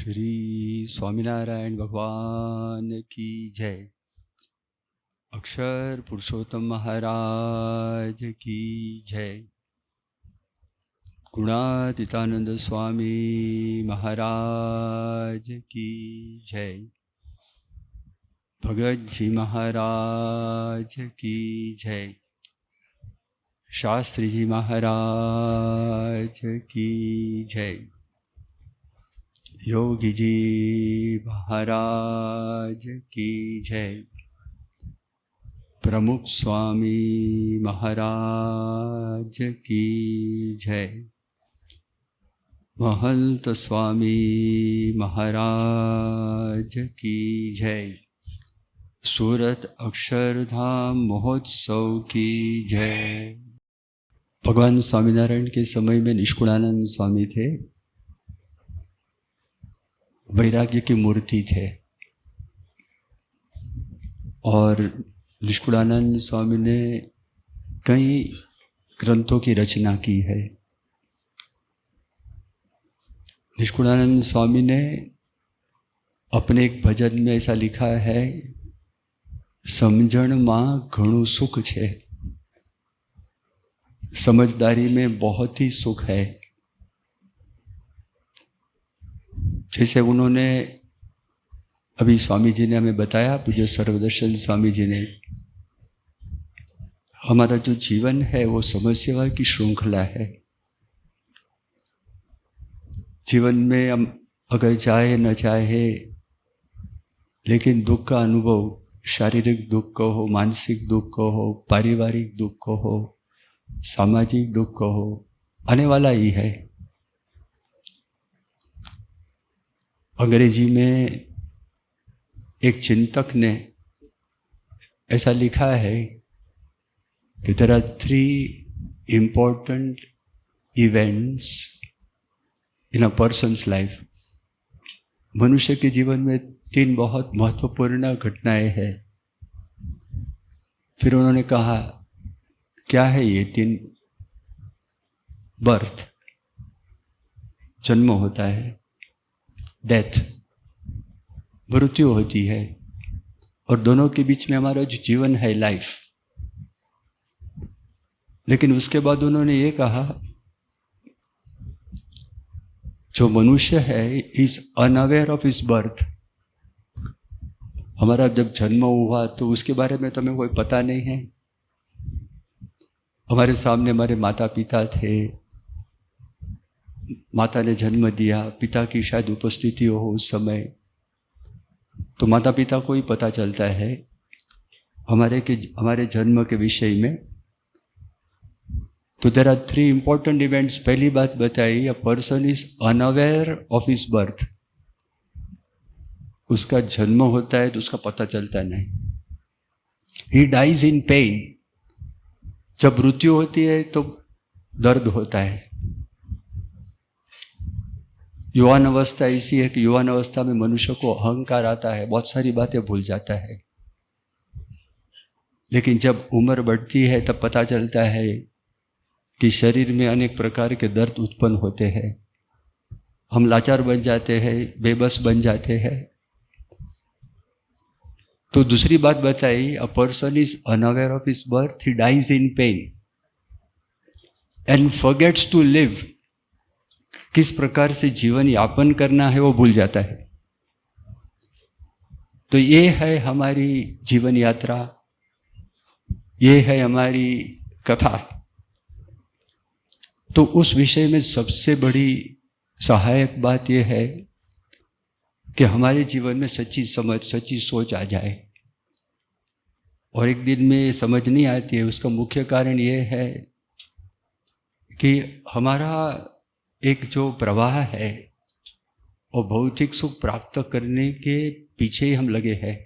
श्री स्वामीनारायण भगवान की जय। अक्षर पुरुषोत्तम महाराज की जय। गुणातीतानंद स्वामी महाराज की जय। भगत जी महाराज की जय। शास्त्री जी महाराज की जय। योगी जी महाराज की जय। प्रमुख स्वामी महाराज की जय। महंत स्वामी महाराज की जय। सूरत अक्षरधाम महोत्सव की जय। भगवान स्वामीनारायण के समय में निष्कुलानंद स्वामी थे, वैराग्य की मूर्ति थे। और निष्कुलानंद स्वामी ने कई ग्रंथों की रचना की है। निष्कुलानंद स्वामी ने अपने एक भजन में ऐसा लिखा है, समझण मां घणुं सुख छे। समझदारी में बहुत ही सुख है। जैसे उन्होंने अभी स्वामी जी ने हमें बताया, पूज्य सर्वदर्शन स्वामी जी ने, हमारा जो जीवन है वो समस्या की श्रृंखला है। जीवन में हम अगर चाहे न चाहे, लेकिन दुख का अनुभव, शारीरिक दुख को हो, मानसिक दुख को हो, पारिवारिक दुख को हो, सामाजिक दुख को हो, आने वाला ही है। अंग्रेजी में एक चिंतक ने ऐसा लिखा है कि there are 3 important events in a person's life. मनुष्य के जीवन में 3 बहुत महत्वपूर्ण घटनाएं हैं। फिर उन्होंने कहा, क्या है ये 3? बर्थ, जन्म होता है, डेथ, मृत्यु होती है, और दोनों के बीच में हमारा जो जीवन है, लाइफ। लेकिन उसके बाद उन्होंने ये कहा, जो मनुष्य है is unaware of his birth. हमारा जब जन्म हुआ तो उसके बारे में तो हमें कोई पता नहीं है। हमारे सामने हमारे माता पिता थे, माता ने जन्म दिया, पिता की शायद उपस्थिति हो उस समय, तो माता पिता को ही पता चलता है हमारे जन्म के विषय में। तो देयर आर 3 इम्पोर्टेंट इवेंट्स। पहली बात बताई, a person is unaware of his birth. उसका जन्म होता है तो उसका पता चलता नहीं। He dies in pain. जब मृत्यु होती है तो दर्द होता है। युवान अवस्था ऐसी है कि युवान अवस्था में मनुष्य को अहंकार आता है, बहुत सारी बातें भूल जाता है। लेकिन जब उम्र बढ़ती है तब पता चलता है कि शरीर में अनेक प्रकार के दर्द उत्पन्न होते हैं। हम लाचार बन जाते हैं, बेबस बन जाते हैं। तो दूसरी बात बताई, a person is unaware of his birth, he dies in pain and forgets to live. किस प्रकार से जीवन यापन करना है वो भूल जाता है। तो ये है हमारी जीवन यात्रा, ये है हमारी कथा। तो उस विषय में सबसे बड़ी सहायक बात यह है कि हमारे जीवन में सच्ची समझ, सच्ची सोच आ जाए। और एक दिन में समझ नहीं आती है, उसका मुख्य कारण ये है कि हमारा एक जो प्रवाह है वो भौतिक सुख प्राप्त करने के पीछे ही हम लगे हैं।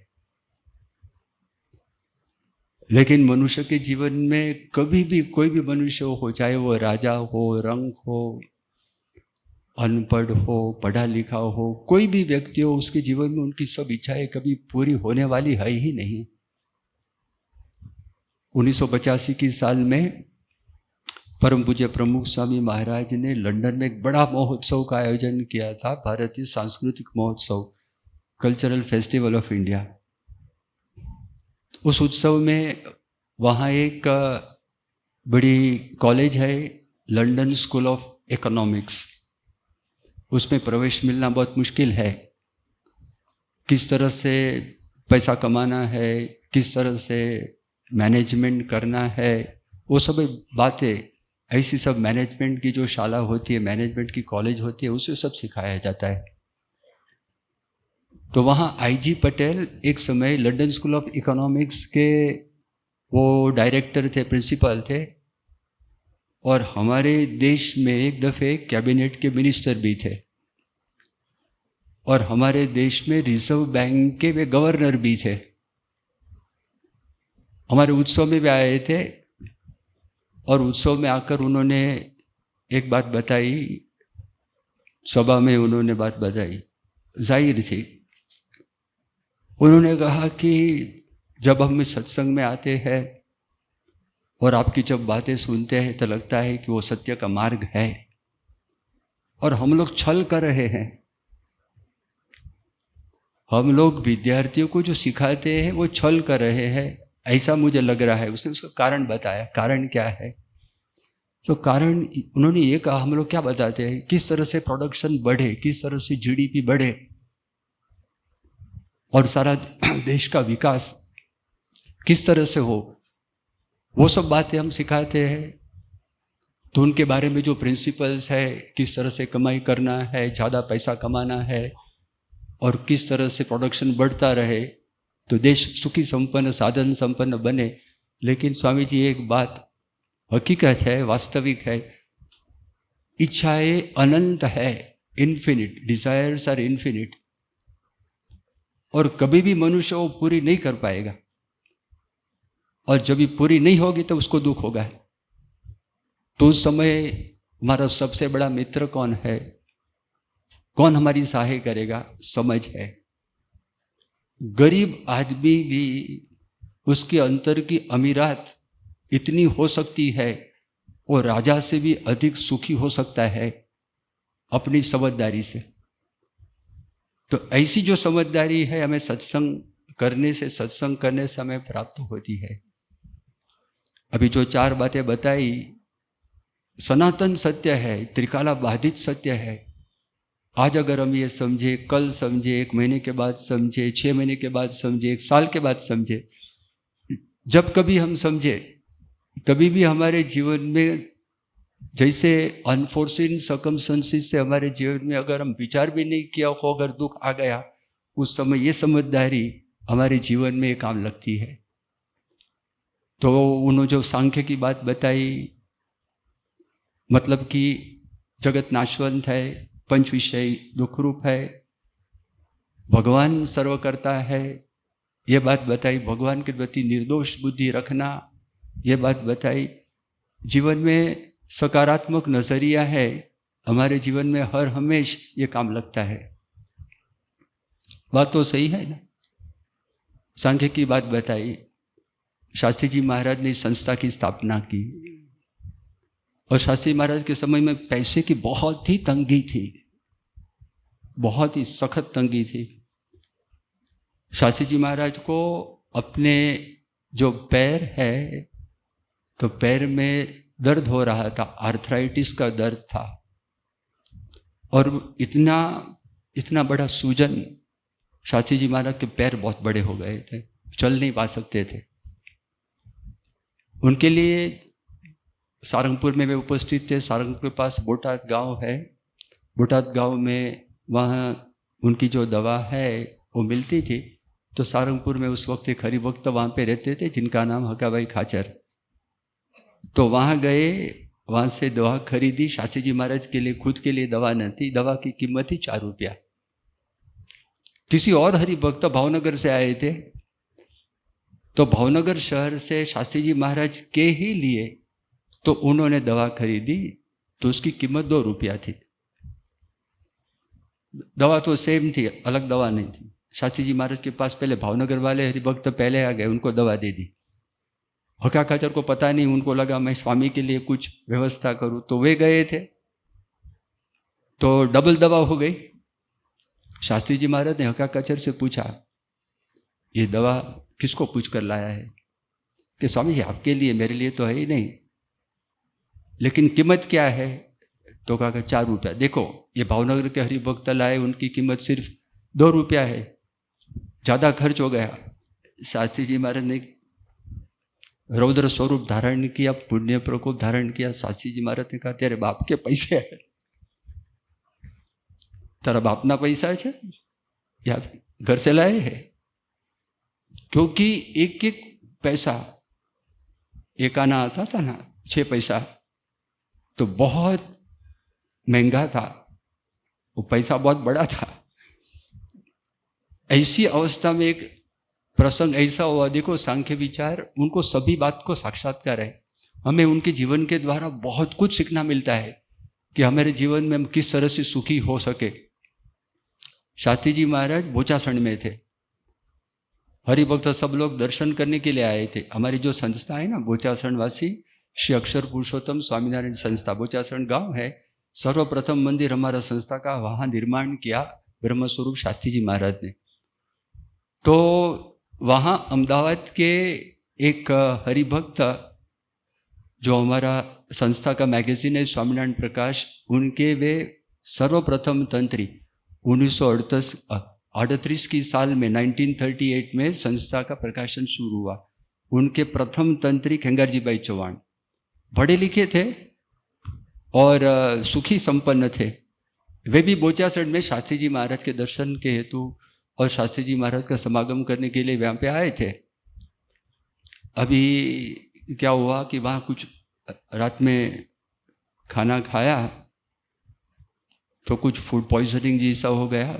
लेकिन मनुष्य के जीवन में कभी भी कोई भी मनुष्य हो, चाहे वो राजा हो, रंग हो, अनपढ़ हो, पढ़ा लिखा हो, कोई भी व्यक्ति हो, उसके जीवन में उनकी सब इच्छाएं कभी पूरी होने वाली है ही नहीं। 1985 की साल में परम पूज्य प्रमुख स्वामी महाराज ने लंदन में एक बड़ा महोत्सव का आयोजन किया था, भारतीय सांस्कृतिक महोत्सव, कल्चरल फेस्टिवल ऑफ इंडिया। उस उत्सव में वहाँ एक बड़ी कॉलेज है, लंदन स्कूल ऑफ इकोनॉमिक्स, उसमें प्रवेश मिलना बहुत मुश्किल है। किस तरह से पैसा कमाना है, किस तरह से मैनेजमेंट करना है, वो सब बातें, ऐसी सब मैनेजमेंट की जो शाला होती है, मैनेजमेंट की कॉलेज होती है, उसे सब सिखाया जाता है। तो वहाँ IG पटेल एक समय लंदन स्कूल ऑफ इकोनॉमिक्स के वो डायरेक्टर थे, प्रिंसिपल थे, और हमारे देश में एक दफ़े कैबिनेट के मिनिस्टर भी थे, और हमारे देश में रिजर्व बैंक के वे गवर्नर भी थे। हमारे उत्सव में भी आए थे, और उत्सव में आकर उन्होंने एक बात बताई, सभा में उन्होंने बात बताई, जाहिर थी। उन्होंने कहा कि जब हम इस सत्संग में आते हैं और आपकी जब बातें सुनते हैं तो लगता है कि वो सत्य का मार्ग है, और हम लोग छल कर रहे हैं। हम लोग विद्यार्थियों को जो सिखाते हैं वो छल कर रहे हैं, ऐसा मुझे लग रहा है। उसने उसका कारण बताया, कारण क्या है। तो कारण उन्होंने ये कहा, हम लोग क्या बताते हैं, किस तरह से प्रोडक्शन बढ़े, किस तरह से GDP बढ़े और सारा देश का विकास किस तरह से हो, वो सब बातें हम सिखाते हैं। तो उनके बारे में जो प्रिंसिपल्स है, किस तरह से कमाई करना है, ज़्यादा पैसा कमाना है और किस तरह से प्रोडक्शन बढ़ता रहे तो देश सुखी संपन्न, साधन संपन्न बने। लेकिन स्वामी जी एक बात हकीकत है, वास्तविक है, इच्छाएं अनंत है, इन्फिनिट, डिजायर्स आर इन्फिनिट, और कभी भी मनुष्य वो पूरी नहीं कर पाएगा, और जब भी पूरी नहीं होगी तो उसको दुख होगा। तो उस समय हमारा सबसे बड़ा मित्र कौन है, कौन हमारी सहाय करेगा, समझ है। गरीब आदमी भी उसके अंतर की अमीरात इतनी हो सकती है, और राजा से भी अधिक सुखी हो सकता है अपनी समझदारी से। तो ऐसी जो समझदारी है हमें सत्संग करने से हमें प्राप्त होती है। अभी जो 4 बातें बताई सनातन सत्य है, त्रिकाला बाधित सत्य है। आज अगर हम ये समझे, कल समझे, 1 महीने के बाद समझे, 6 महीने के बाद समझे, 1 साल के बाद समझे, जब कभी हम समझे तभी भी हमारे जीवन में जैसे अनफोर्सिन सर्कमस्टेंसेस से हमारे जीवन में अगर हम विचार भी नहीं किया हो, अगर दुख आ गया, उस समय ये समझदारी हमारे जीवन में काम लगती है। तो उन्होंने जो सांख्य की बात बताई, मतलब कि जगत नाशवंत है, 5 विषय दुख रूप है, भगवान सर्व करता है, ये बात बताई। भगवान के प्रति निर्दोष बुद्धि रखना, ये बात बताई। जीवन में सकारात्मक नजरिया है, हमारे जीवन में हर हमेश ये काम लगता है। बात तो सही है ना। सांख्य की बात बताई, शास्त्री जी महाराज ने संस्था की स्थापना की, और शास्त्री महाराज के समय में पैसे की बहुत ही तंगी थी, बहुत ही सख्त तंगी थी। शास्त्री जी महाराज को अपने जो पैर है, तो पैर में दर्द हो रहा था, आर्थराइटिस का दर्द था, और इतना बड़ा सूजन, शास्त्री जी महाराज के पैर बहुत बड़े हो गए थे, चल नहीं पा सकते थे। उनके लिए सारंगपुर में वे उपस्थित थे। सारंगपुर के पास बोटाद गांव है, बोटाद गांव में वहाँ उनकी जो दवा है वो मिलती थी। तो सारंगपुर में उस वक्त एक हरिभक्त वहाँ पे रहते थे जिनका नाम हकाबाई खाचर। तो वहाँ गए, वहाँ से दवा खरीदी। शास्त्री जी महाराज के लिए, खुद के लिए दवा न थी, दवा की कीमत थी 4 रुपया। किसी और हरिभक्त भावनगर से आए थे, तो भावनगर शहर से शास्त्री जी महाराज के ही लिए तो उन्होंने दवा खरीदी, तो उसकी कीमत 2 रुपया थी। दवा तो सेम थी, अलग दवा नहीं थी। शास्त्री जी महाराज के पास पहले भावनगर वाले हरिभक्त पहले आ गए, उनको दवा दे दी। हकाकाचर को पता नहीं, उनको लगा मैं स्वामी के लिए कुछ व्यवस्था करूं, तो वे गए थे तो डबल दवा हो गई। शास्त्री जी महाराज ने हकाकाचर से पूछा, ये दवा किसको पूछ कर लाया है? कि स्वामी जी आपके लिए, मेरे लिए तो है ही नहीं, लेकिन कीमत क्या है? तो कहा 4 रुपया। देखो ये भावनगर के हरिभक्त लाए, उनकी कीमत सिर्फ 2 रुपया है, ज़्यादा खर्च हो गया। शास्त्री जी महाराज ने रौद्र स्वरूप धारण किया, पुण्य प्रकोप धारण किया। शास्त्री जी महाराज ने कहा तेरे बाप के पैसे है, तेरा बापना पैसा है या घर से लाए है? क्योंकि एक एक पैसा, एक आना आता था ना 6 पैसा, तो बहुत महंगा था, वो पैसा बहुत बड़ा था। ऐसी अवस्था में एक प्रसंग ऐसा हुआ, देखो सांख्य विचार, उनको सभी बात को साक्षात्कार है। हमें उनके जीवन के द्वारा बहुत कुछ सीखना मिलता है कि हमारे जीवन में हम किस तरह से सुखी हो सके। शास्त्री जी महाराज बोचासण में थे, हरिभक्त सब लोग दर्शन करने के लिए आए थे। हमारी जो संस्था है ना बोचासण वासी श्री अक्षर पुरुषोत्तम स्वामीनारायण संस्था, बोचासण गांव है, सर्वप्रथम मंदिर हमारा संस्था का वहाँ निर्माण किया ब्रह्मस्वरूप शास्त्री जी महाराज ने। तो वहाँ अहमदाबाद के एक हरिभक्त, जो हमारा संस्था का मैगजीन है स्वामीनारायण प्रकाश, उनके वे सर्वप्रथम तंत्री 1938 की साल में 1938 में संस्था का प्रकाशन शुरू हुआ। उनके प्रथम तंत्री खेंगारजी भाई चौहान पढ़े लिखे थे और सुखी संपन्न थे। वे भी बोचासण में शास्त्री जी महाराज के दर्शन के हेतु और शास्त्री जी महाराज का समागम करने के लिए वहाँ पे आए थे। अभी क्या हुआ कि वहाँ कुछ रात में खाना खाया तो कुछ फूड पॉइजनिंग जैसा हो गया।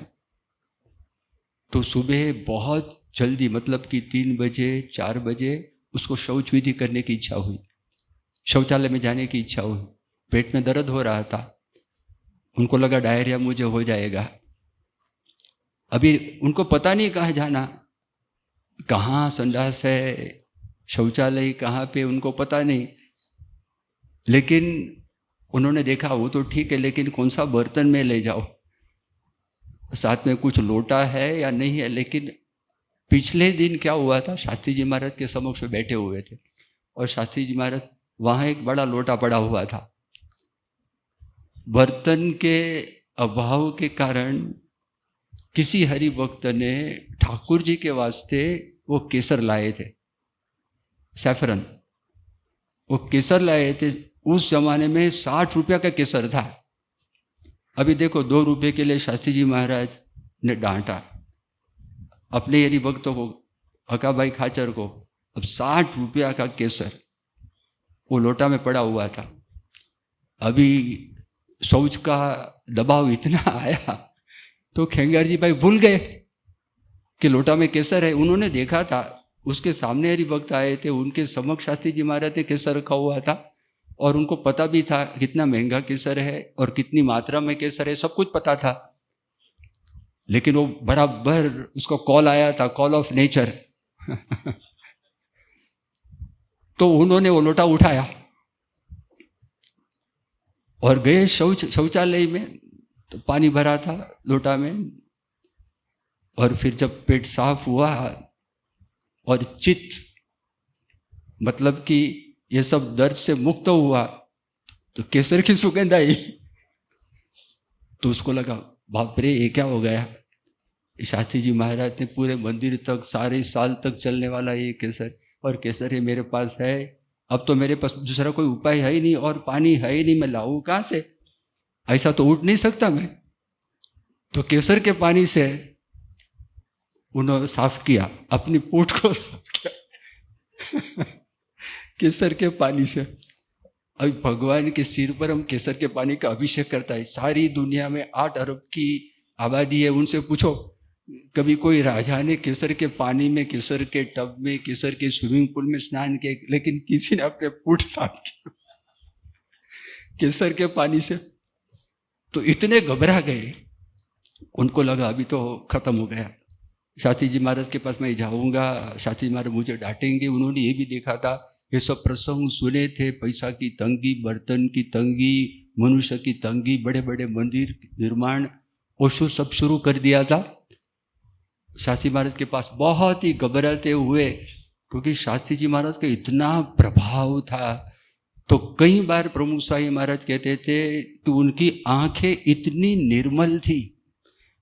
तो सुबह बहुत जल्दी, मतलब कि 3 बजे 4 बजे उसको शौच विधि करने की इच्छा हुई, शौचालय में जाने की इच्छा हुई। पेट में दर्द हो रहा था, उनको लगा डायरिया मुझे हो जाएगा। अभी उनको पता नहीं कहाँ जाना, कहाँ संडास है, शौचालय कहाँ पे, उनको पता नहीं। लेकिन उन्होंने देखा वो तो ठीक है, लेकिन कौन सा बर्तन में ले जाओ, साथ में कुछ लोटा है या नहीं है। लेकिन पिछले दिन क्या हुआ था, शास्त्री जी महाराज के समक्ष बैठे हुए थे और शास्त्री जी महाराज, वहाँ एक बड़ा लोटा पड़ा हुआ था। बर्तन के अभाव के कारण किसी हरि भक्त ने ठाकुर जी के वास्ते वो केसर लाए थे, सैफरन, वो केसर लाए थे। उस जमाने में 60 रुपया का केसर था। अभी देखो 2 रुपये के लिए शास्त्री जी महाराज ने डांटा अपने हरि भक्तों को, हकाभाई खाचर को। अब 60 रुपया का केसर वो लोटा में पड़ा हुआ था। अभी शौच का दबाव इतना आया तो खेंगार जी भाई भूल गए कि लोटा में केसर है। उन्होंने देखा था, उसके सामने हरि भक्त आए थे, उनके समक्ष शास्त्री जी महाराज ने केसर रखा हुआ था और उनको पता भी था कितना महंगा केसर है और कितनी मात्रा में केसर है, सब कुछ पता था। लेकिन वो बराबर उसको कॉल आया था, कॉल ऑफ नेचर तो उन्होंने वो लोटा उठाया और गए शौचालय में। तो पानी भरा था लोटा में, और फिर जब पेट साफ हुआ और चित्त, मतलब कि ये सब दर्द से मुक्त हुआ, तो केसर की सुगंध आई। तो उसको लगा बाप रे ये क्या हो गया। शास्त्री जी महाराज ने पूरे मंदिर तक, सारे साल तक चलने वाला ये केसर, और केसर ये मेरे पास है। अब तो मेरे पास दूसरा कोई उपाय है ही नहीं और पानी है ही नहीं, मैं लाऊं कहाँ से, ऐसा तो उठ नहीं सकता मैं। तो केसर के पानी से उन्होंने साफ किया, अपनी पूंछ को साफ किया केसर के पानी से। अभी भगवान के सिर पर हम केसर के पानी का अभिषेक करता है। सारी दुनिया में 8 अरब की आबादी है, उनसे पूछो कभी कोई राजा ने केसर के पानी में, केसर के टब में, केसर के स्विमिंग पूल में स्नान किया, लेकिन किसी ने अपने पूंछ साफ किया केसर के पानी से। तो इतने घबरा गए, उनको लगा अभी तो खत्म हो गया, शास्त्री जी महाराज के पास मैं जाऊंगा, शास्त्री जी महाराज मुझे डांटेंगे। उन्होंने ये भी देखा था ये सब प्रसंग सुने थे। पैसा की तंगी, बर्तन की तंगी, मनुष्य की तंगी, बड़े बड़े मंदिर निर्माण, ओशो सब शुरू कर दिया था। शास्त्री महाराज के पास बहुत ही घबराते हुए, क्योंकि शास्त्री जी महाराज का इतना प्रभाव था। तो कई बार प्रमुख स्वामी महाराज कहते थे कि उनकी आंखें इतनी निर्मल थी।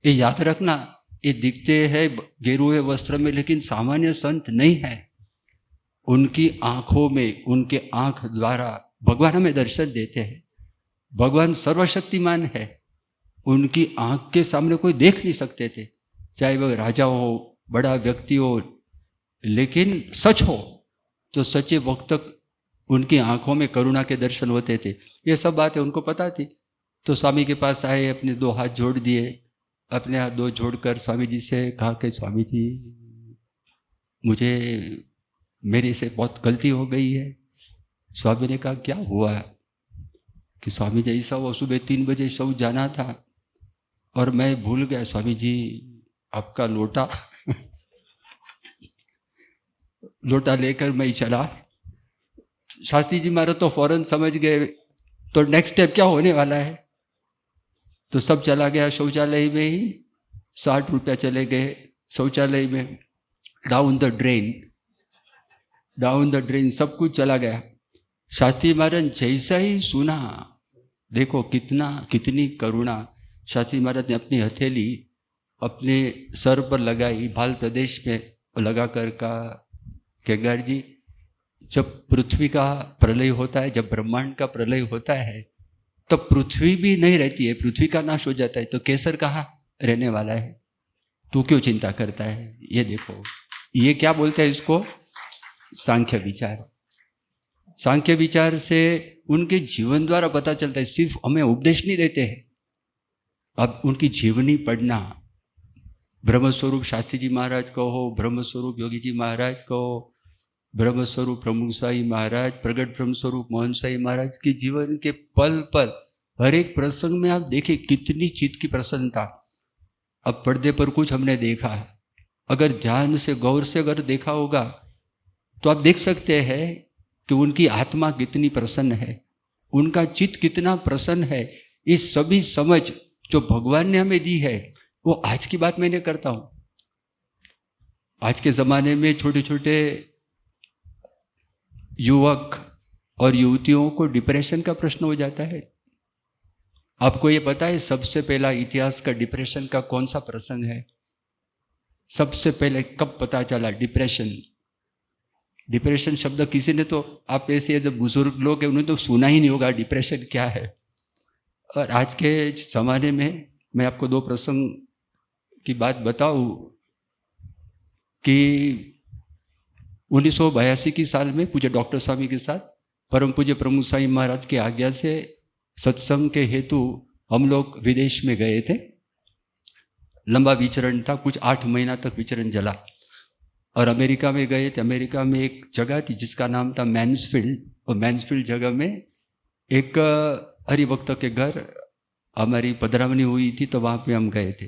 ये याद रखना, ये दिखते हैं गेरुए वस्त्र में, लेकिन सामान्य संत नहीं है। उनकी आंखों में, उनके आंख द्वारा भगवान हमें दर्शन देते हैं। भगवान सर्वशक्तिमान है, उनकी आंख के सामने कोई देख नहीं सकते थे, चाहे वह राजा हो, बड़ा व्यक्ति हो, लेकिन सच हो तो सच्चे वक्त तक उनकी आंखों में करुणा के दर्शन होते थे। ये सब बातें उनको पता थी। तो स्वामी के पास आए, अपने 2 हाथ जोड़ दिए, अपने हाथ 2 जोड़कर स्वामी जी से कहा कि स्वामी जी, मुझे मेरे से बहुत गलती हो गई है। स्वामी ने कहा क्या हुआ? कि स्वामी जी ऐसा हुआ, सुबह 3 बजे सो जाना था और मैं भूल गया स्वामी जी आपका लोटा लोटा लेकर मैं चला। शास्त्री जी महाराज तो फौरन समझ गए, तो नेक्स्ट स्टेप क्या होने वाला है। तो सब चला गया शौचालय में ही, 60 रुपया चले गए शौचालय में, डाउन द ड्रेन सब कुछ चला गया। शास्त्री महाराज जैसा ही सुना, देखो कितनी करुणा। शास्त्री महाराज ने अपनी हथेली अपने सर पर लगाई, बाल प्रदेश में लगा कर कहा कि गार्ड जी, जब पृथ्वी का प्रलय होता है, जब ब्रह्मांड का प्रलय होता है, तब पृथ्वी भी नहीं रहती है, पृथ्वी का नाश हो जाता है, तो केसर कहाँ रहने वाला है? तू क्यों चिंता करता है? ये देखो, ये क्या बोलते हैं इसको? सांख्य विचार। सांख्य विचार से उनके जीवन द्वारा पता चलता है, सिर्फ हमें उपदेश नहीं देते हैं। अब उनकी जीवनी पढ़ना, ब्रह्मस्वरूप शास्त्री जी महाराज को हो, ब्रह्मस्वरूप योगी जी महाराज को हो, ब्रह्मस्वरूप प्रमुख साई महाराज, प्रगट ब्रह्मस्वरूप मोहन साई महाराज के जीवन के पल पल, हर एक प्रसंग में आप देखिए कितनी चित्त की प्रसन्नता। अब पर्दे पर कुछ हमने देखा है, अगर ध्यान से गौर से अगर देखा होगा तो आप देख सकते हैं कि उनकी आत्मा कितनी प्रसन्न है, उनका चित्त कितना प्रसन्न है। इस सभी समझ जो भगवान ने हमें दी है, वो आज की बात मैं नहीं करता हूं। आज के ज़माने में छोटे छोटे युवक और युवतियों को डिप्रेशन का प्रश्न हो जाता है। आपको ये पता है सबसे पहला इतिहास का डिप्रेशन का कौन सा प्रसंग है? सबसे पहले कब पता चला डिप्रेशन शब्द किसी ने, तो आप ऐसे जब बुजुर्ग लोग हैं उन्हें तो सुना ही नहीं होगा डिप्रेशन क्या है। और आज के ज़माने में मैं आपको 2 प्रसंग की बात बताऊं कि 1982 की साल में पूज्य डॉक्टर स्वामी के साथ परम पूज्य प्रमुख साई महाराज की आज्ञा से सत्संग के हेतु हम लोग विदेश में गए थे। लंबा विचरण था, कुछ 8 महीना तक विचरण चला और अमेरिका में गए थे। अमेरिका में एक जगह थी जिसका नाम था मैन्सफील्ड, और मैन्सफील्ड जगह में एक हरिभक्त के घर हमारी पधरावनी हुई थी, तो वहाँ पे हम गए थे।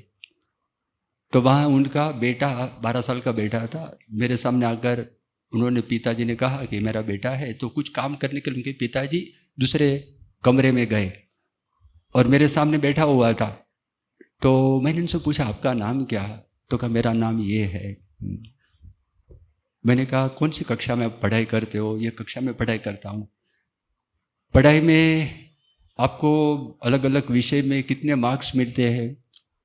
तो वहाँ उनका बेटा, 12 साल का बेटा था, मेरे सामने आकर उन्होंने, पिताजी ने कहा कि मेरा बेटा है, तो कुछ काम करने के लिए उनके पिताजी दूसरे कमरे में गए और मेरे सामने बैठा हुआ था। तो मैंने उनसे पूछा आपका नाम क्या? तो कहा मेरा नाम ये है। मैंने कहा कौन सी कक्षा में आप पढ़ाई करते हो? ये कक्षा में पढ़ाई करता हूँ। पढ़ाई में आपको अलग अलग विषय में कितने मार्क्स मिलते हैं?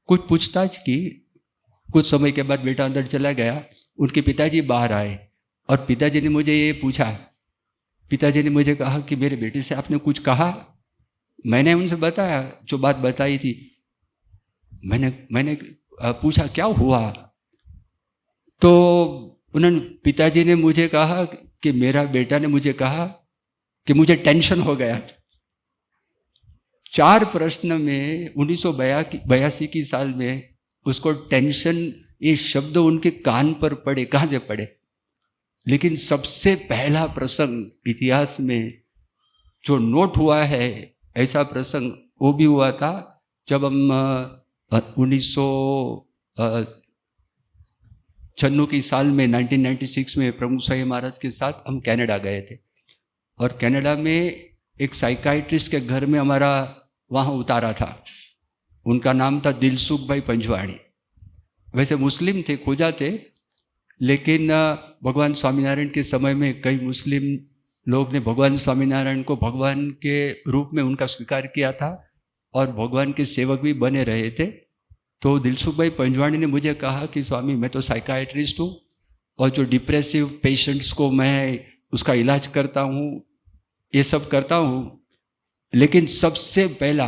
कुछ पूछताछ की। कुछ समय के बाद बेटा अंदर चला गया। उनके पिताजी बाहर आए और पिताजी ने मुझे ये पूछा, पिताजी ने मुझे कहा कि मेरे बेटे से आपने कुछ कहा? मैंने उनसे बताया जो बात बताई थी। मैंने पूछा क्या हुआ? तो उन्होंने, पिताजी ने मुझे कहा कि मेरा बेटा ने मुझे कहा कि मुझे टेंशन हो गया। 4 प्रश्न में 1982 की साल में उसको टेंशन, ये शब्द उनके कान पर पड़े। कहाँ से पड़े? लेकिन सबसे पहला प्रसंग इतिहास में जो नोट हुआ है, ऐसा प्रसंग वो भी हुआ था जब हम 1996 की साल में 1996 में प्रमुख साई महाराज के साथ हम कनाडा गए थे। और कनाडा में एक साइकाइट्रिस्ट के घर में हमारा वहाँ उतारा था। उनका नाम था दिलसुख भाई पंजवाणी। वैसे मुस्लिम थे, खोजा थे, लेकिन भगवान स्वामीनारायण के समय में कई मुस्लिम लोग ने भगवान स्वामीनारायण को भगवान के रूप में उनका स्वीकार किया था और भगवान के सेवक भी बने रहे थे। तो दिलसुख भाई पंजवाणी ने मुझे कहा कि स्वामी, मैं तो साइकाइट्रिस्ट हूँ और जो डिप्रेसिव पेशेंट्स को मैं उसका इलाज करता हूँ, ये सब करता हूँ, लेकिन सबसे पहला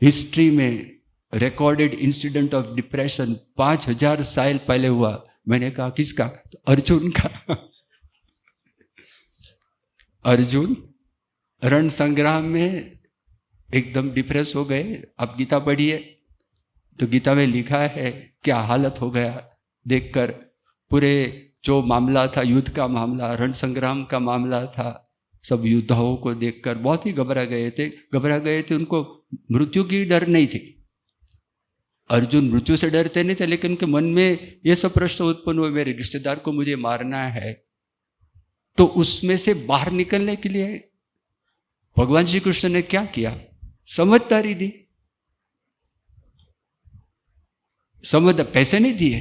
हिस्ट्री में रिकॉर्डेड इंसिडेंट ऑफ डिप्रेशन 5000 साल पहले हुआ। मैंने कहा किसका? तो अर्जुन का। अर्जुन रण संग्राम में एकदम डिप्रेस हो गए। आप गीता पढ़िए तो गीता में लिखा है क्या हालत हो गया देखकर। पूरे जो मामला था, युद्ध का मामला, रण संग्राम का मामला था, सब योद्धाओं को देखकर बहुत ही घबरा गए थे। उनको मृत्यु की डर नहीं थी। अर्जुन मृत्यु से डरते नहीं थे, लेकिन उनके मन में ये सब प्रश्न उत्पन्न हुए, मेरे रिश्तेदार को मुझे मारना है। तो उसमें से बाहर निकलने के लिए भगवान श्री कृष्ण ने क्या किया? समझदारी दी। पैसे नहीं दिए।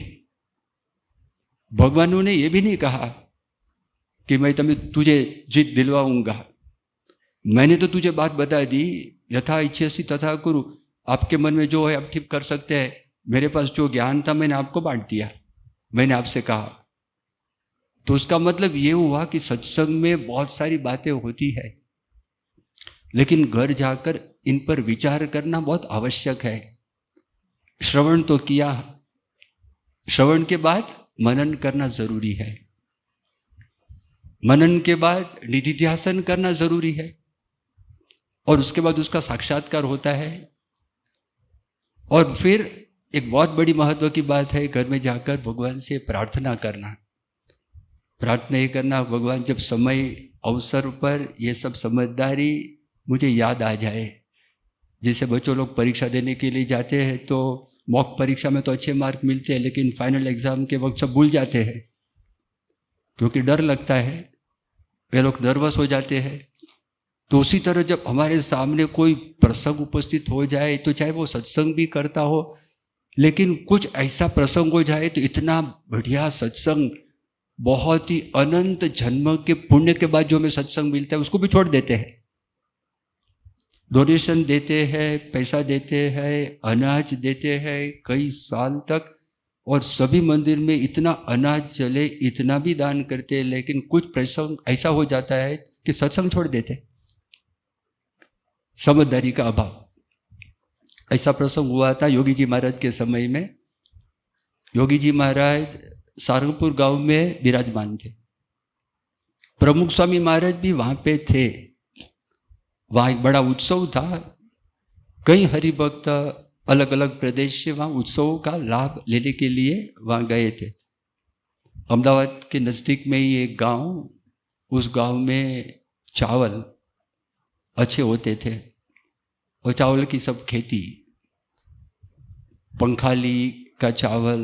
भगवानों ने यह भी नहीं कहा कि मैं तुझे जीत दिलवाऊंगा। मैंने तो तुझे बात बता दी, यथा इच्छेसी तथा कुरु। आपके मन में जो है आप ठीक कर सकते हैं। मेरे पास जो ज्ञान था मैंने आपको बांट दिया, मैंने आपसे कहा। तो उसका मतलब ये हुआ कि सत्संग में बहुत सारी बातें होती है, लेकिन घर जाकर इन पर विचार करना बहुत आवश्यक है। श्रवण तो किया, श्रवण के बाद मनन करना जरूरी है। मनन के बाद निधिध्यासन करना जरूरी है और उसके बाद उसका साक्षात्कार होता है। और फिर एक बहुत बड़ी महत्व की बात है, घर में जाकर भगवान से प्रार्थना करना। प्रार्थना ये करना, भगवान जब समय अवसर पर ये सब समझदारी मुझे याद आ जाए। जैसे बच्चों लोग परीक्षा देने के लिए जाते हैं तो मॉक परीक्षा में तो अच्छे मार्क मिलते हैं, लेकिन फाइनल एग्जाम के वक्त सब भूल जाते हैं क्योंकि डर लगता है, वे लोग नर्वस हो जाते हैं। तो उसी तरह जब हमारे सामने कोई प्रसंग उपस्थित हो जाए, तो चाहे वो सत्संग भी करता हो, लेकिन कुछ ऐसा प्रसंग हो जाए तो इतना बढ़िया सत्संग, बहुत ही अनंत जन्म के पुण्य के बाद जो हमें सत्संग मिलता है उसको भी छोड़ देते हैं। डोनेशन देते हैं, पैसा देते हैं, अनाज देते हैं कई साल तक, और सभी मंदिर में इतना अनाज चले, इतना भी दान करते हैं, लेकिन कुछ प्रसंग ऐसा हो जाता है कि सत्संग छोड़ देते। समझदारी का अभाव। ऐसा प्रसंग हुआ था योगी जी महाराज के समय में। योगी जी महाराज सारंगपुर गांव में विराजमान थे। प्रमुख स्वामी महाराज भी वहां पे थे। वहाँ एक बड़ा उत्सव था। कई हरिभक्त अलग अलग प्रदेश से वहाँ उत्सव का लाभ लेने के लिए वहाँ गए थे। अहमदाबाद के नज़दीक में ही एक गांव, उस गांव में चावल अच्छे होते थे और चावल की सब खेती, पंखाली का चावल,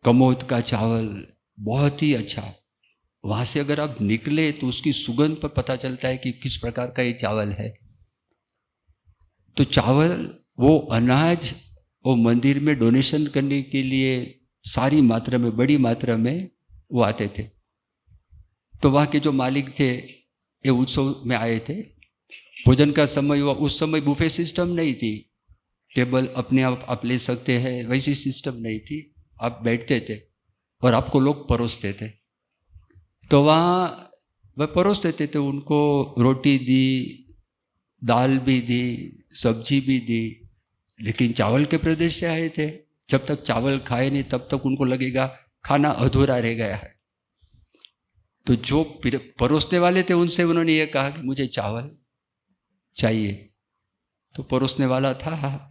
कमोद का चावल, बहुत ही अच्छा। वहाँ से अगर आप निकले तो उसकी सुगंध पर पता चलता है कि किस प्रकार का ये चावल है। तो चावल, वो अनाज, वो मंदिर में डोनेशन करने के लिए सारी मात्रा में, बड़ी मात्रा में वो आते थे। तो वहाँ के जो मालिक थे ये उत्सव में आए थे। भोजन का समय हुआ। उस समय बुफे सिस्टम नहीं थी, टेबल अपने आप ले सकते हैं, वैसी सिस्टम नहीं थी। आप बैठते थे और आपको लोग परोसते थे। तो वहाँ वह परोसते थे, तो उनको रोटी दी, दाल भी दी, सब्जी भी दी, लेकिन चावल के प्रदेश से आए थे। जब तक चावल खाए नहीं तब तक उनको लगेगा खाना अधूरा रह गया है। तो जो परोसने वाले थे उनसे उन्होंने ये कहा कि मुझे चावल चाहिए। तो परोसने वाला था,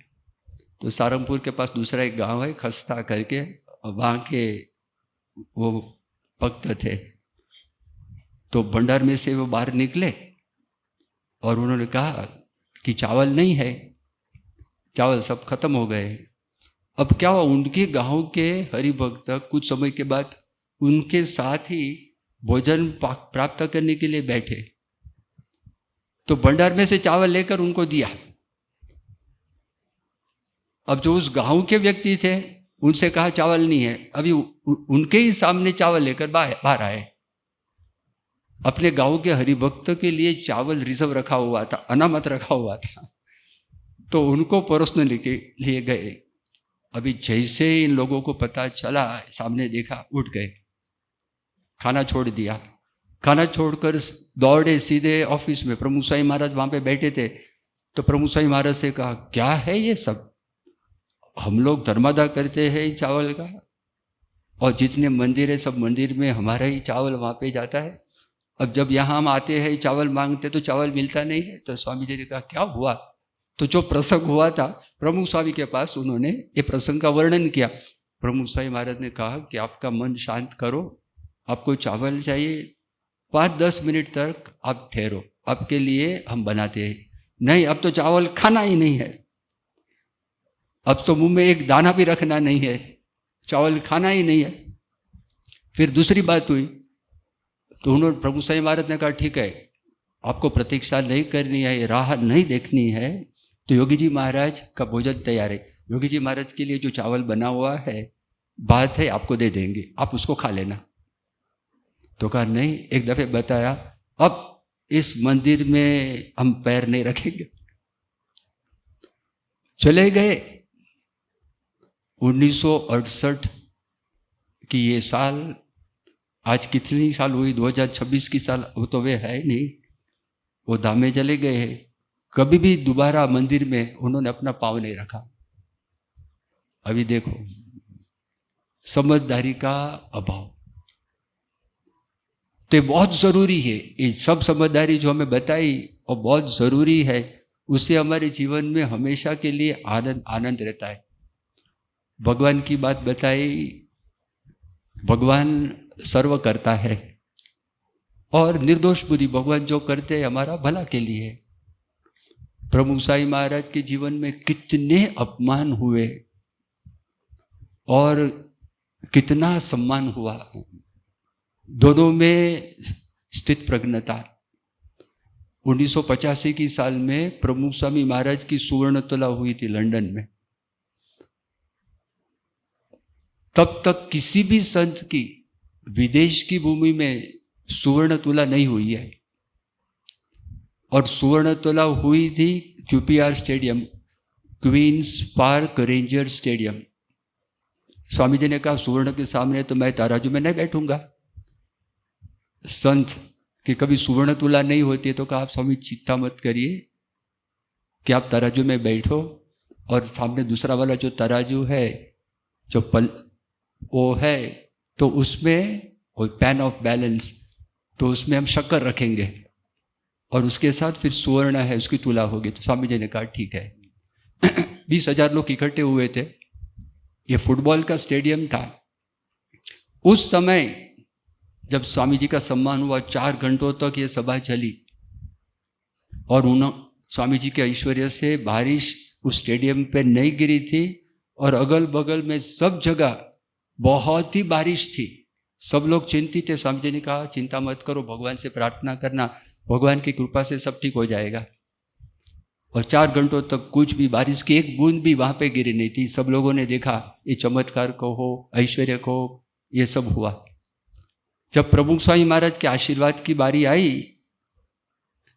तो सारंगपुर के पास दूसरा एक गांव है खस्ता करके, वहाँ के वो भक्त थे। तो भंडार में से वो बाहर निकले और उन्होंने कहा कि चावल नहीं है, चावल सब खत्म हो गए। अब क्या हुआ, उनके गांव के हरिभक्त कुछ समय के बाद उनके साथ ही भोजन प्राप्त करने के लिए बैठे तो भंडार में से चावल लेकर उनको दिया। अब जो उस गांव के व्यक्ति थे उनसे कहा चावल नहीं है। अभी उनके ही सामने चावल लेकर बाहर आए। अपने गांव के हरिभक्त के लिए चावल रिजर्व रखा हुआ था, अनामत रखा हुआ था, तो उनको परोसने लिए गए। अभी जैसे इन लोगों को पता चला, सामने देखा, उठ गए, खाना छोड़ दिया। खाना छोड़कर दौड़े सीधे ऑफिस में। प्रमुख स्वामी महाराज वहां पे बैठे थे। तो प्रमुख स्वामी महाराज से कहा, क्या है ये सब? हम लोग धर्मादा करते हैं चावल का, और जितने मंदिर है सब मंदिर में हमारा ही चावल वहाँ पे जाता है। अब जब यहाँ हम आते हैं चावल मांगते तो चावल मिलता नहीं है। तो स्वामी जी ने कहा, क्या हुआ? तो जो प्रसंग हुआ था प्रमुख स्वामी के पास, उन्होंने ये प्रसंग का वर्णन किया। प्रमुख स्वामी महाराज ने कहा कि आपका मन शांत करो, आपको चावल चाहिए, 5-10 मिनट तक आप ठहरो, आपके लिए हम बनाते हैं। नहीं, अब तो चावल खाना ही नहीं है, अब तो मुंह में एक दाना भी रखना नहीं है, चावल खाना ही नहीं है। फिर दूसरी बात हुई तो उन्होंने प्रभु स्वामी महाराज ने कहा, ठीक है, आपको प्रतीक्षा नहीं करनी है, राह नहीं देखनी है, तो योगी जी महाराज का भोजन तैयार है, योगी जी महाराज के लिए जो चावल बना हुआ है, बात है आपको दे देंगे, आप उसको खा लेना। तो कहा नहीं, एक दफे बताया, अब इस मंदिर में हम पैर नहीं रखेंगे। चले गए। 1968 की ये साल, आज कितनी साल हुई, 2026 की साल, वो तो वे है नहीं, वो धामे चले गए हैं। कभी भी दोबारा मंदिर में उन्होंने अपना पाँव नहीं रखा। अभी देखो, समझदारी का अभाव। तो बहुत जरूरी है, ये सब समझदारी जो हमें बताई और बहुत जरूरी है, उससे हमारे जीवन में हमेशा के लिए आनंद रहता है। भगवान की बात बताई, भगवान सर्व करता है और निर्दोष बुद्धि भगवान जो करते हैं हमारा भला के लिए। प्रभु साई महाराज के जीवन में कितने अपमान हुए और कितना सम्मान हुआ, दोनों में स्थित प्रज्ञता। 1985 की साल में प्रमुख स्वामी महाराज की सुवर्ण तुला हुई थी लंदन में। तब तक किसी भी संत की विदेश की भूमि में सुवर्ण तुला नहीं हुई है। और सुवर्ण तुला हुई थी QPR stadium, Queens Park Ranger stadium. Swami ji ने कहा, सुवर्ण के सामने तो मैं तराजू में नहीं बैठूंगा। संत कि कभी सुवर्ण तुला नहीं होती है, तो कहा, आप स्वामी चिंता मत करिए कि आप तराजू में बैठो, और सामने दूसरा वाला जो तराजू है, जो वो है, तो उसमें वो पैन ऑफ बैलेंस, तो उसमें हम शक्कर रखेंगे और उसके साथ फिर सुवर्ण है, उसकी तुला होगी। तो स्वामी जी ने कहा ठीक है। 20,000 लोग इकट्ठे हुए थे। ये फुटबॉल का स्टेडियम था। उस समय जब स्वामी जी का सम्मान हुआ, 4 घंटों तक ये सभा चली और स्वामी जी के ऐश्वर्य से बारिश उस स्टेडियम पे नहीं गिरी थी, और अगल बगल में सब जगह बहुत ही बारिश थी। सब लोग चिंतित थे। स्वामी जी ने कहा, चिंता मत करो, भगवान से प्रार्थना करना, भगवान की कृपा से सब ठीक हो जाएगा। और 4 घंटों तक कुछ भी, बारिश की एक बूंद भी वहां पे गिरी नहीं थी। सब लोगों ने देखा, ये चमत्कार को हो, ऐश्वर्य को, ये सब हुआ। जब प्रभु स्वामी महाराज के आशीर्वाद की बारी आई,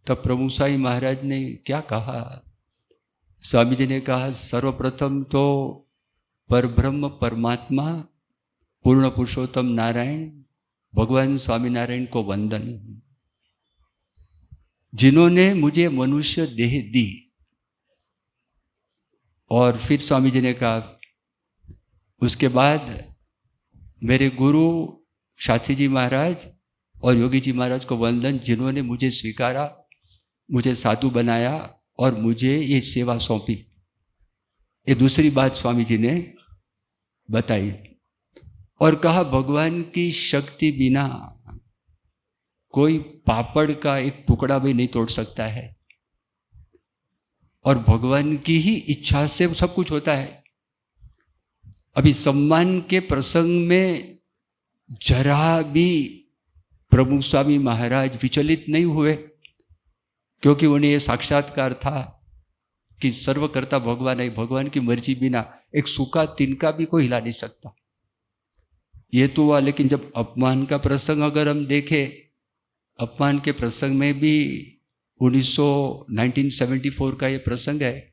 तब प्रभु स्वामी महाराज ने क्या कहा? स्वामी जी ने कहा, सर्वप्रथम तो परब्रह्म परमात्मा पूर्ण पुरुषोत्तम नारायण भगवान स्वामीनारायण को वंदन, जिन्होंने मुझे मनुष्य देह दी। और फिर स्वामी जी ने कहा, उसके बाद मेरे गुरु शास्त्री जी महाराज और योगी जी महाराज को वंदन, जिन्होंने मुझे स्वीकारा, मुझे साधु बनाया और मुझे ये सेवा सौंपी। ये दूसरी बात स्वामी जी ने बताई और कहा, भगवान की शक्ति बिना कोई पापड़ का एक टुकड़ा भी नहीं तोड़ सकता है, और भगवान की ही इच्छा से सब कुछ होता है। अभी सम्मान के प्रसंग में जरा भी प्रमुख स्वामी महाराज विचलित नहीं हुए, क्योंकि उन्हें यह साक्षात्कार था कि सर्वकर्ता भगवान है, भगवान की मर्जी बिना एक सूखा तिनका भी कोई हिला नहीं सकता। ये तो हुआ, लेकिन जब अपमान का प्रसंग अगर हम देखें, अपमान के प्रसंग में भी 1974 का ये प्रसंग है।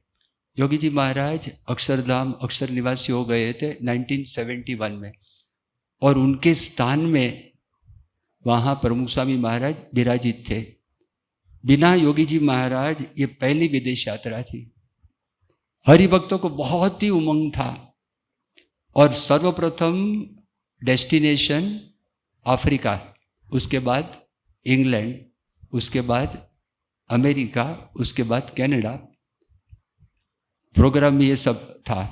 योगी जी महाराज अक्षरधाम अक्षर निवासी हो गए थे 1971 में, और उनके स्थान में वहाँ प्रमुख स्वामी महाराज विराजित थे। बिना योगी जी महाराज ये पहली विदेश यात्रा थी। हरिभक्तों को बहुत ही उमंग था, और सर्वप्रथम डेस्टिनेशन अफ्रीका, उसके बाद इंग्लैंड, उसके बाद अमेरिका, उसके बाद कनाडा, प्रोग्राम में ये सब था।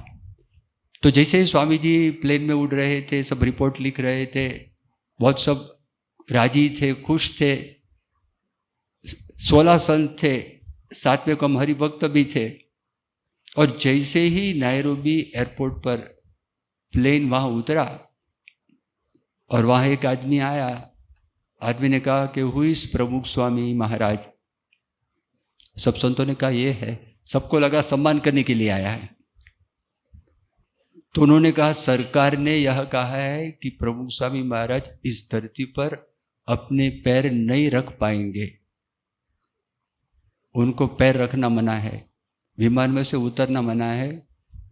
तो जैसे ही स्वामी जी प्लेन में उड़ रहे थे, सब रिपोर्ट लिख रहे थे, बहुत सब राजी थे, खुश थे। 16 संत थे, साथ में कम हरिभक्त भी थे। और जैसे ही नायरोबी एयरपोर्ट पर प्लेन वहाँ उतरा, और वहाँ एक आदमी आया। आदमी ने कहा कि हु इज प्रमुख स्वामी महाराज। सब संतों ने कहा ये है। सबको लगा सम्मान करने के लिए आया है। तो उन्होंने कहा सरकार ने यह कहा है कि प्रमुख स्वामी महाराज इस धरती पर अपने पैर नहीं रख पाएंगे, उनको पैर रखना मना है, विमान में से उतरना मना है,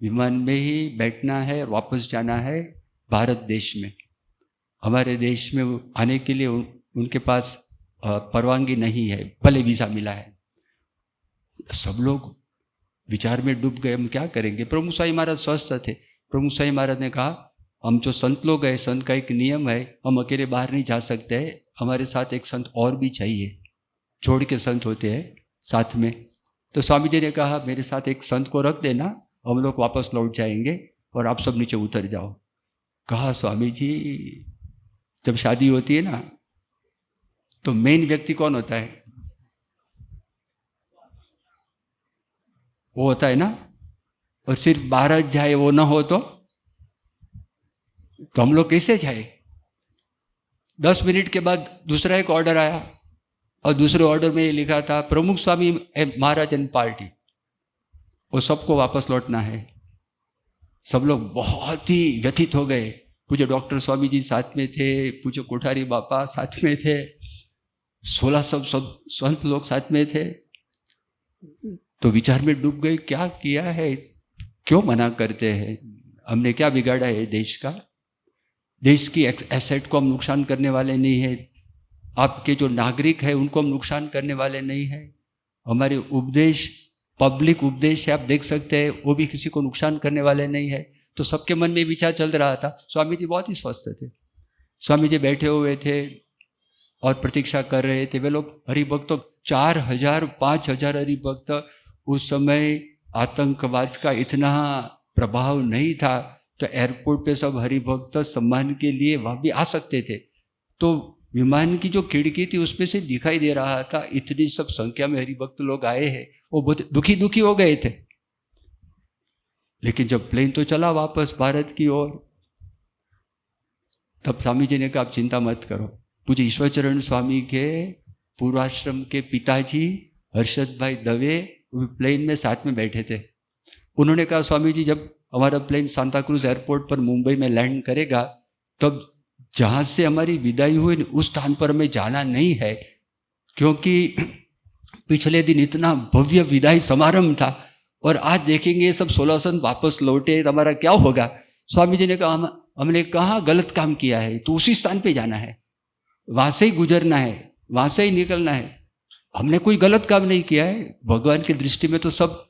विमान में ही बैठना है, वापस जाना है भारत देश में। हमारे देश में आने के लिए उनके पास परवानगी नहीं है, भले वीज़ा मिला है। सब लोग विचार में डूब गए, हम क्या करेंगे। प्रमुख स्वामी महाराज स्वस्थ थे। प्रमुख स्वामी महाराज ने कहा हम जो संत लोग हैं, संत का एक नियम है, हम अकेले बाहर नहीं जा सकते, हमारे साथ एक संत और भी चाहिए। जोड़ के संत होते हैं साथ में। तो स्वामी जी ने कहा मेरे साथ एक संत को रख देना, हम लोग वापस लौट जाएंगे और आप सब नीचे उतर जाओ। कहा स्वामी जी जब शादी होती है ना, तो मेन व्यक्ति कौन होता है? वो होता है ना। और सिर्फ भारत जाए वो ना हो तो हम लोग कैसे जाए। 10 मिनट के बाद दूसरा एक ऑर्डर आया, और दूसरे ऑर्डर में ये लिखा था प्रमुख स्वामी महाराज एंड पार्टी, वो सबको वापस लौटना है। सब लोग बहुत ही व्यथित हो गए। पूज्य डॉक्टर स्वामी जी साथ में थे, पूज्य कोठारी बापा साथ में थे, 16 सब संत लोग साथ में थे। तो विचार में डूब गए, क्या किया है, क्यों मना करते हैं, हमने क्या बिगाड़ा है देश का। देश की एसेट को हम नुकसान करने वाले नहीं है, आपके जो नागरिक है उनको हम नुकसान करने वाले नहीं है। हमारे उपदेश पब्लिक उपदेश है, आप देख सकते हैं, वो भी किसी को नुकसान करने वाले नहीं है। तो सबके मन में विचार चल रहा था। स्वामी जी बहुत ही स्वस्थ थे। स्वामी जी बैठे हुए थे और प्रतीक्षा कर रहे थे। वे लोग हरिभक्त 4000 5000 हरिभक्त, उस समय आतंकवाद का इतना प्रभाव नहीं था, तो एयरपोर्ट पे सब हरिभक्त सम्मान के लिए वहाँ भी आ सकते थे। तो विमान की जो खिड़की थी उसमें से दिखाई दे रहा था, इतनी सब संख्या में हरिभक्त लोग आए हैं। वो बहुत दुखी हो गए थे। लेकिन जब प्लेन तो चला वापस भारत की ओर, तब स्वामी जी ने कहा आप चिंता मत करो। पूज्य ईश्वरचरण स्वामी के पूर्वाश्रम के पिताजी हर्षद भाई दवे प्लेन में साथ में बैठे थे। उन्होंने कहा स्वामी जी जब हमारा प्लेन सांता क्रूज एयरपोर्ट पर मुंबई में लैंड करेगा, तब जहाँ से हमारी विदाई हुई उस स्थान पर हमें जाना नहीं है, क्योंकि पिछले दिन इतना भव्य विदाई समारंभ था, और आज देखेंगे सब 16 संत वापस लौटे, हमारा क्या होगा। स्वामी जी ने कहा हमने कहा गलत काम किया है, तो उसी स्थान पे जाना है, वहाँ से ही गुजरना है, वहाँ से ही निकलना है। हमने कोई गलत काम नहीं किया है, भगवान की दृष्टि में तो सब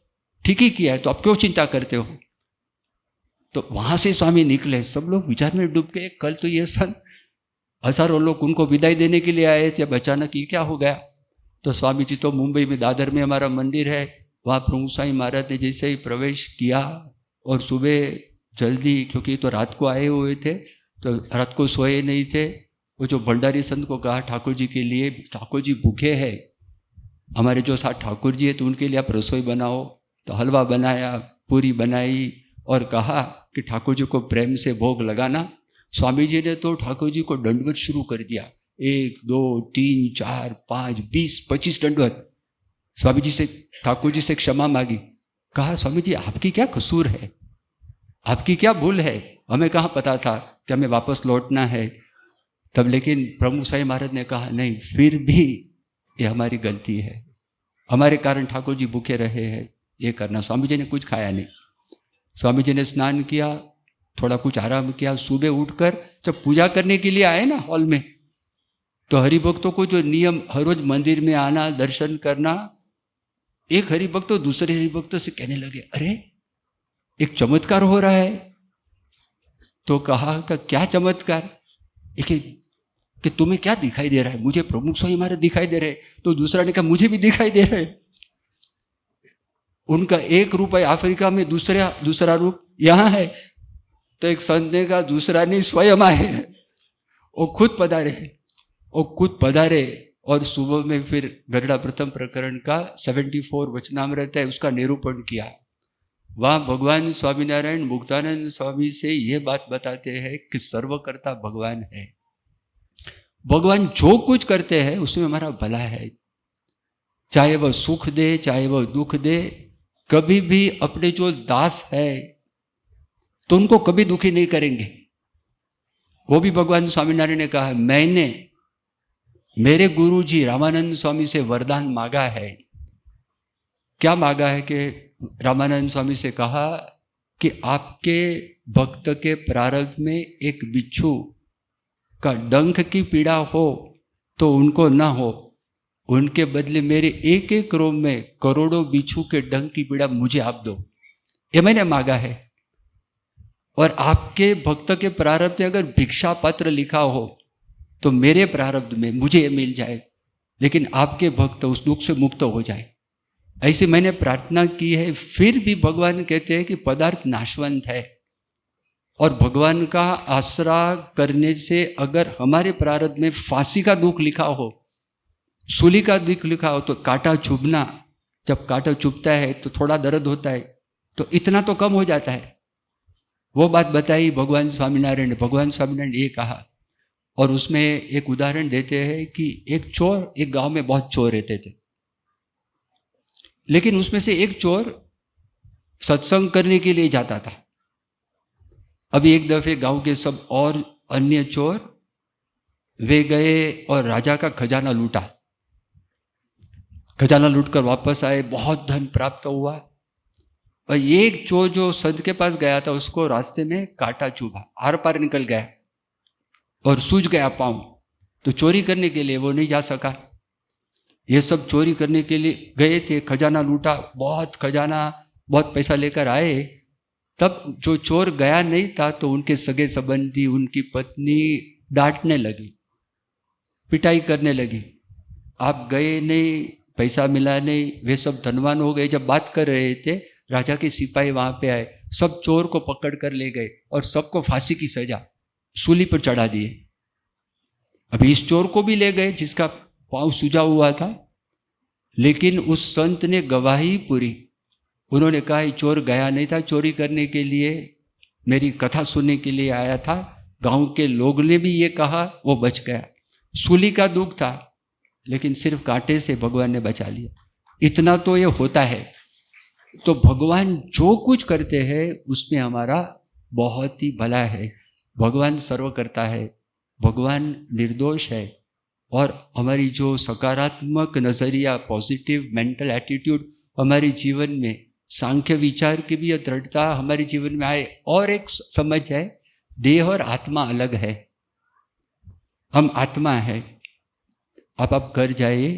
ठीक ही किया है, तो आप क्यों चिंता करते हो। तो वहाँ से स्वामी निकले। सब लोग विचार में डूब गए, कल तो ये संत हजारों लोग उनको विदाई देने के लिए आए थे, अब अचानक ये क्या हो गया। तो स्वामी जी तो मुंबई में दादर में हमारा मंदिर है, वहाँ प्रमुख स्वामी महाराज ने जैसे ही प्रवेश किया, और सुबह जल्दी, क्योंकि तो रात को आए हुए थे तो रात को सोए नहीं थे, वो जो भंडारी संत को कहा ठाकुर जी के लिए, ठाकुर जी भूखे हैं, हमारे जो साथ ठाकुर जी है तो उनके लिए आप रसोई बनाओ। तो हलवा बनाया, पूरी बनाई, और कहा कि ठाकुर जी को प्रेम से भोग लगाना। स्वामी जी ने तो ठाकुर जी को दंडवत शुरू कर दिया, 1 2 3 4 5 20 25 दंडवत। स्वामी जी से, ठाकुर जी से क्षमा मांगी। कहा स्वामी जी आपकी क्या कसूर है, आपकी क्या भूल है, हमें कहाँ पता था कि हमें वापस लौटना है। तब लेकिन प्रमुख साईं महाराज ने कहा नहीं, फिर भी ये हमारी गलती है, हमारे कारण ठाकुर जी भूखे रहे हैं, ये करना। स्वामी जी ने कुछ खाया नहीं। स्वामी जी ने स्नान किया, थोड़ा कुछ आराम किया। सुबह उठकर जब पूजा करने के लिए आए ना हॉल में, तो हरिभक्तों को जो नियम, हर रोज मंदिर में आना, दर्शन करना, एक हरिभक्त तो दूसरे हरिभक्त से कहने लगे अरे एक चमत्कार हो रहा है। तो कहा कि क्या चमत्कार? कि तुम्हें क्या दिखाई दे रहा है? मुझे प्रमुख स्वामी महाराज दिखाई दे रहे। तो दूसरा ने कहा मुझे भी दिखाई दे रहे। उनका एक रूप है अफ्रीका में, दूसरा रूप यहां है। तो एक संत ने कहा दूसरा नहीं, स्वयं आए, वो खुद पधारे। और सुबह में फिर गरुड़ा प्रथम प्रकरण का 74 वचनामृत है, उसका निरूपण किया। वहां भगवान स्वामीनारायण मुक्तानंद स्वामी से ये बात बताते हैं कि सर्वकर्ता भगवान है। भगवान जो कुछ करते हैं उसमें हमारा भला है, चाहे वह सुख दे चाहे वह दुख दे। कभी भी अपने जो दास है तो उनको कभी दुखी नहीं करेंगे। वो भी भगवान स्वामीनारायण ने कहा मैंने मेरे गुरु जी रामानंद स्वामी से वरदान मांगा है। क्या मांगा है? कि रामानंद स्वामी से कहा कि आपके भक्त के प्रारब्ध में एक बिच्छू का डंक की पीड़ा हो तो उनको ना हो, उनके बदले मेरे एक एक रोम में करोड़ों बिच्छू के डंक की पीड़ा मुझे आप दो। ये मैंने मांगा है। और आपके भक्त के प्रारब्ध में अगर भिक्षा पत्र लिखा हो तो मेरे प्रारब्ध में मुझे ये मिल जाए, लेकिन आपके भक्त उस दुख से मुक्त हो जाए, ऐसे मैंने प्रार्थना की है। फिर भी भगवान कहते हैं कि पदार्थ नाशवंत है, और भगवान का आसरा करने से अगर हमारे प्रारब्ध में फांसी का दुख लिखा हो, सूली का दुख लिखा हो, तो कांटा चुभना, जब कांटा चुभता है तो थोड़ा दर्द होता है, तो इतना तो कम हो जाता है। वो बात बताई भगवान स्वामीनारायण ने। भगवान स्वामीनारायण ये कहा, और उसमें एक उदाहरण देते हैं कि एक चोर, एक गांव में बहुत चोर रहते थे, लेकिन उसमें से एक चोर सत्संग करने के लिए जाता था। अभी एक दफे गांव के सब और अन्य चोर वे गए और राजा का खजाना लूटा। खजाना लूटकर वापस आए, बहुत धन प्राप्त हुआ। और एक चोर जो संत के पास गया था उसको रास्ते में कांटा चुभा, आर पार निकल गया और सूज गया पांव, तो चोरी करने के लिए वो नहीं जा सका। ये सब चोरी करने के लिए गए थे, खजाना लूटा, बहुत खजाना, बहुत पैसा लेकर आए। तब जो चोर गया नहीं था तो उनके सगे संबंधी, उनकी पत्नी डांटने लगी, पिटाई करने लगी। आप गए नहीं, पैसा मिला नहीं, वे सब धनवान हो गए। जब बात कर रहे थे राजा के सिपाही वहां पे आए, सब चोर को पकड़ कर ले गए और सबको फांसी की सजा सूली पर चढ़ा दिए। अभी इस चोर को भी ले गए जिसका पांव सूजा हुआ था, लेकिन उस संत ने गवाही पूरी। उन्होंने कहा चोर गया नहीं था चोरी करने के लिए, मेरी कथा सुनने के लिए आया था। गांव के लोग ने भी ये कहा, वो बच गया। सूली का दुख था, लेकिन सिर्फ कांटे से भगवान ने बचा लिया। इतना तो ये होता है। तो भगवान जो कुछ करते हैं उसमें हमारा बहुत ही भला है। भगवान सर्व करता है, भगवान निर्दोष है, और हमारी जो सकारात्मक नज़रिया, पॉजिटिव मेंटल एटीट्यूड हमारे जीवन में, सांख्य विचार की भी दृढ़ता हमारे जीवन में आए। और एक समझ है, देह और आत्मा अलग है, हम आत्मा है। आप घर जाइए,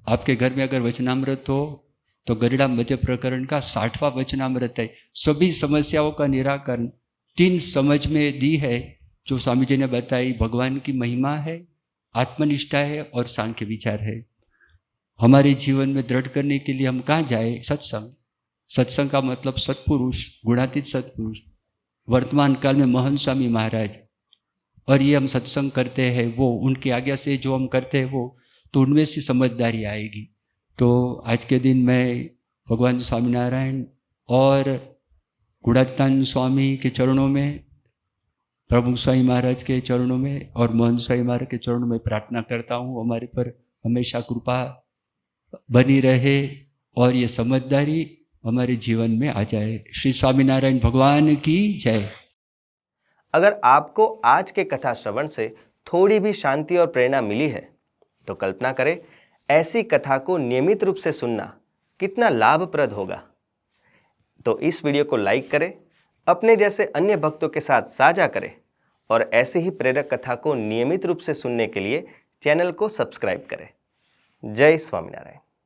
आपके घर में अगर वचनामृत हो तो गरुड़ा मध्य प्रकरण का 60वां वचनामृत है। सभी समस्याओं का निराकरण 3 समझ में दी है जो स्वामी जी ने बताई। भगवान की महिमा है, आत्मनिष्ठा है और सांख्य विचार है। हमारे जीवन में दृढ़ करने के लिए हम कहाँ जाए? सत्संग। सत्संग का मतलब सत्पुरुष, गुणातीत सत्पुरुष, वर्तमान काल में महंत स्वामी महाराज। और ये हम सत्संग करते हैं, वो उनकी आज्ञा से जो हम करते हैं वो, तो उनमें से समझदारी आएगी। तो आज के दिन मैं भगवान स्वामीनारायण और गुणातीतानंद स्वामी के चरणों में प्रभु स्वामी महाराज के चरणों में और मोहन स्वामी महाराज के चरणों में प्रार्थना करता हूँ हमारे पर हमेशा कृपा बनी रहे और ये समझदारी हमारे जीवन में आ जाए। श्री स्वामीनारायण भगवान की जय। अगर आपको आज के कथा श्रवण से थोड़ी भी शांति और प्रेरणा मिली है तो कल्पना करें ऐसी कथा को नियमित रूप से सुनना कितना लाभप्रद होगा। तो इस वीडियो को लाइक करें, अपने जैसे अन्य भक्तों के साथ साझा करें और ऐसे ही प्रेरक कथा को नियमित रूप से सुनने के लिए चैनल को सब्सक्राइब करें। जय स्वामीनारायण।